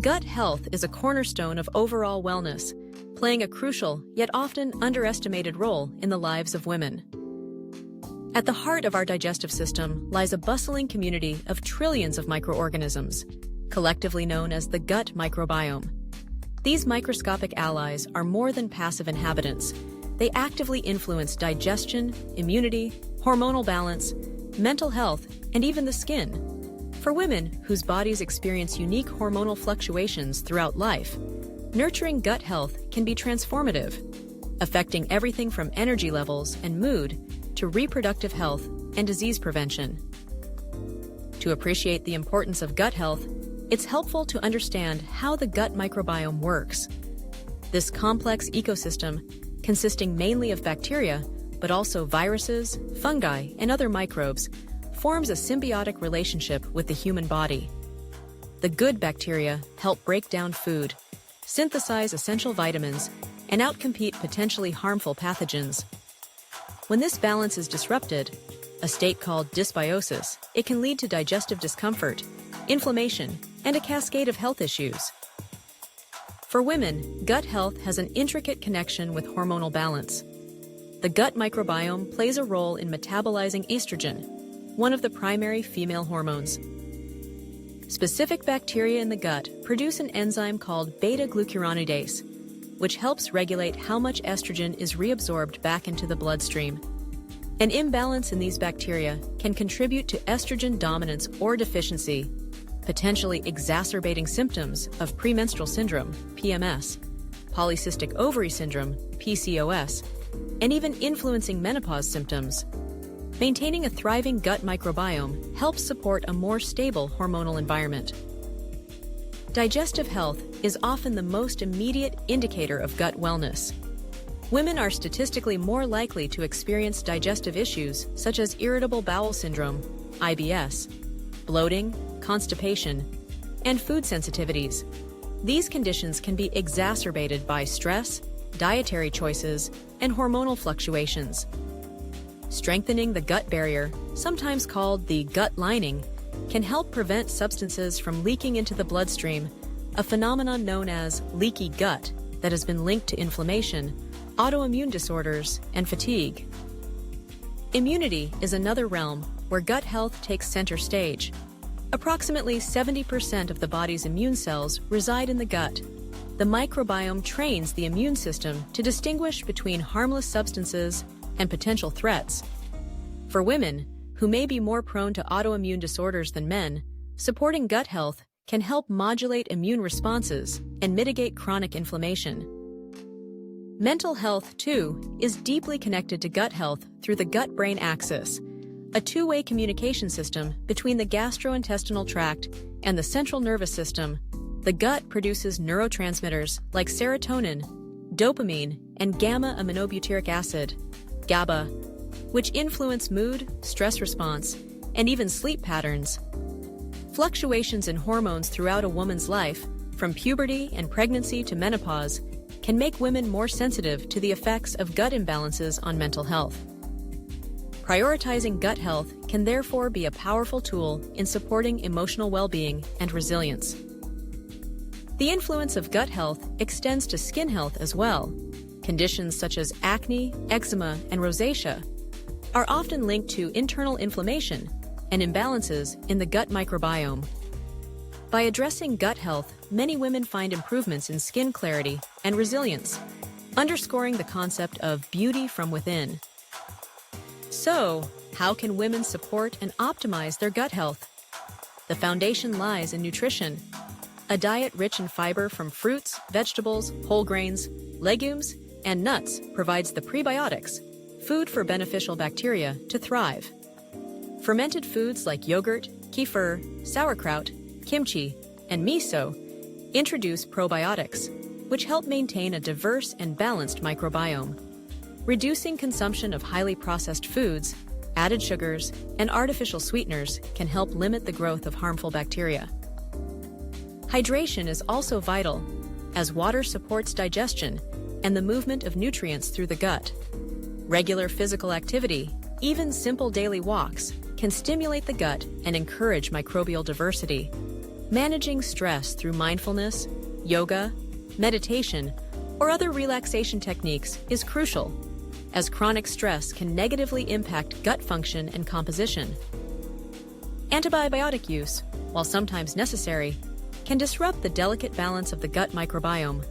Gut health is a cornerstone of overall wellness, playing a crucial yet often underestimated role in the lives of women. At the heart of our digestive system lies a bustling community of trillions of microorganisms, collectively known as the gut microbiome. These microscopic allies are more than passive inhabitants. They actively influence digestion, immunity, hormonal balance, mental health, and even the skin. For women whose bodies experience unique hormonal fluctuations throughout life, nurturing gut health can be transformative, affecting everything from energy levels and mood to reproductive health and disease prevention. To appreciate the importance of gut health, it's helpful to understand how the gut microbiome works. This complex ecosystem, consisting mainly of bacteria, but also viruses, fungi, and other microbes, forms a symbiotic relationship with the human body. The good bacteria help break down food, synthesize essential vitamins, and outcompete potentially harmful pathogens. When this balance is disrupted, a state called dysbiosis, it can lead to digestive discomfort, inflammation, and a cascade of health issues. For women, gut health has an intricate connection with hormonal balance. The gut microbiome plays a role in metabolizing estrogen, one of the primary female hormones. Specific bacteria in the gut produce an enzyme called beta-glucuronidase, which helps regulate how much estrogen is reabsorbed back into the bloodstream. An imbalance in these bacteria can contribute to estrogen dominance or deficiency, potentially exacerbating symptoms of premenstrual syndrome, PMS, polycystic ovary syndrome, PCOS, and even influencing menopause symptoms. Maintaining a thriving gut microbiome helps support a more stable hormonal environment. Digestive health is often the most immediate indicator of gut wellness. Women are statistically more likely to experience digestive issues such as irritable bowel syndrome, IBS, bloating, constipation, and food sensitivities. These conditions can be exacerbated by stress, dietary choices, and hormonal fluctuations. Strengthening the gut barrier, sometimes called the gut lining, can help prevent substances from leaking into the bloodstream, a phenomenon known as leaky gut that has been linked to inflammation, autoimmune disorders, and fatigue. Immunity is another realm where gut health takes center stage. Approximately 70% of the body's immune cells reside in the gut. The microbiome trains the immune system to distinguish between harmless substances and potential threats. For women, who may be more prone to autoimmune disorders than men, supporting gut health can help modulate immune responses and mitigate chronic inflammation. Mental health, too, is deeply connected to gut health through the gut-brain axis, a two-way communication system between the gastrointestinal tract and the central nervous system. The gut produces neurotransmitters like serotonin, dopamine, and gamma-aminobutyric acid, GABA, which influence mood, stress response, and even sleep patterns. Fluctuations in hormones throughout a woman's life, from puberty and pregnancy to menopause, can make women more sensitive to the effects of gut imbalances on mental health. Prioritizing gut health can therefore be a powerful tool in supporting emotional well-being and resilience. The influence of gut health extends to skin health as well. Conditions such as acne, eczema, and rosacea are often linked to internal inflammation and imbalances in the gut microbiome. By addressing gut health, many women find improvements in skin clarity and resilience, underscoring the concept of beauty from within. So, how can women support and optimize their gut health? The foundation lies in nutrition. A diet rich in fiber from fruits, vegetables, whole grains, legumes, and nuts provides the prebiotics, food for beneficial bacteria, to thrive. Fermented foods like yogurt, kefir, sauerkraut, kimchi, and miso introduce probiotics, which help maintain a diverse and balanced microbiome. Reducing consumption of highly processed foods, added sugars, and artificial sweeteners can help limit the growth of harmful bacteria. Hydration is also vital, as water supports digestion and the movement of nutrients through the gut. Regular physical activity, even simple daily walks, can stimulate the gut and encourage microbial diversity. Managing stress through mindfulness, yoga, meditation, or other relaxation techniques is crucial, as chronic stress can negatively impact gut function and composition. Antibiotic use, while sometimes necessary, can disrupt the delicate balance of the gut microbiome.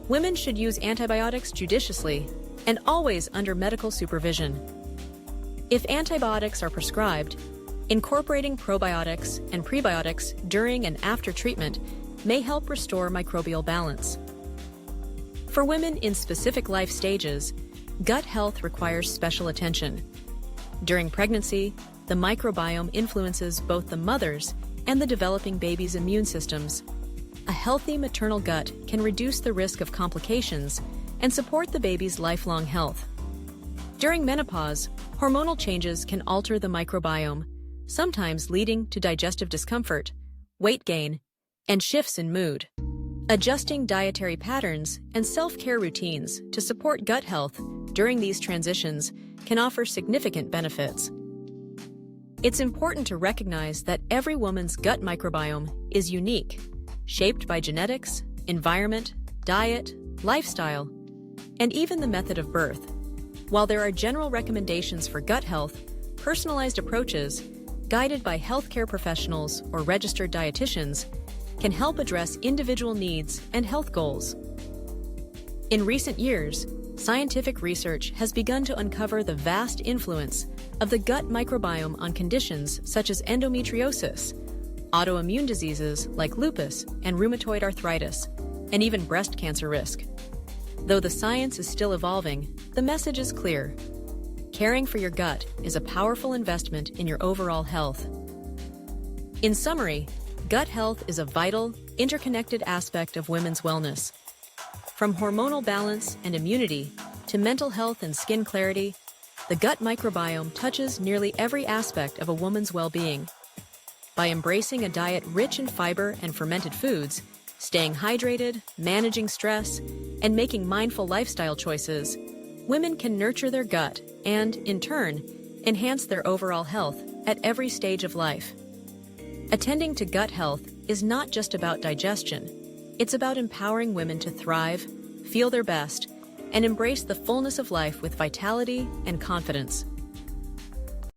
Women should use antibiotics judiciously and always under medical supervision. If antibiotics are prescribed, incorporating probiotics and prebiotics during and after treatment may help restore microbial balance. For women in specific life stages, gut health requires special attention. During pregnancy, the microbiome influences both the mother's and the developing baby's immune systems. A healthy maternal gut can reduce the risk of complications and support the baby's lifelong health. During menopause, hormonal changes can alter the microbiome, sometimes leading to digestive discomfort, weight gain, and shifts in mood. Adjusting dietary patterns and self-care routines to support gut health during these transitions can offer significant benefits. It's important to recognize that every woman's gut microbiome is unique, shaped by genetics, environment, diet, lifestyle, and even the method of birth. While there are general recommendations for gut health, personalized approaches, guided by healthcare professionals or registered dietitians, can help address individual needs and health goals. In recent years, scientific research has begun to uncover the vast influence of the gut microbiome on conditions such as endometriosis, autoimmune diseases like lupus and rheumatoid arthritis, and even breast cancer risk. Though the science is still evolving, the message is clear. Caring for your gut is a powerful investment in your overall health. In summary, gut health is a vital, interconnected aspect of women's wellness. From hormonal balance and immunity to mental health and skin clarity, the gut microbiome touches nearly every aspect of a woman's well-being. By embracing a diet rich in fiber and fermented foods, staying hydrated, managing stress, and making mindful lifestyle choices, women can nurture their gut and, in turn, enhance their overall health at every stage of life. Attending to gut health is not just about digestion. It's about empowering women to thrive, feel their best, and embrace the fullness of life with vitality and confidence.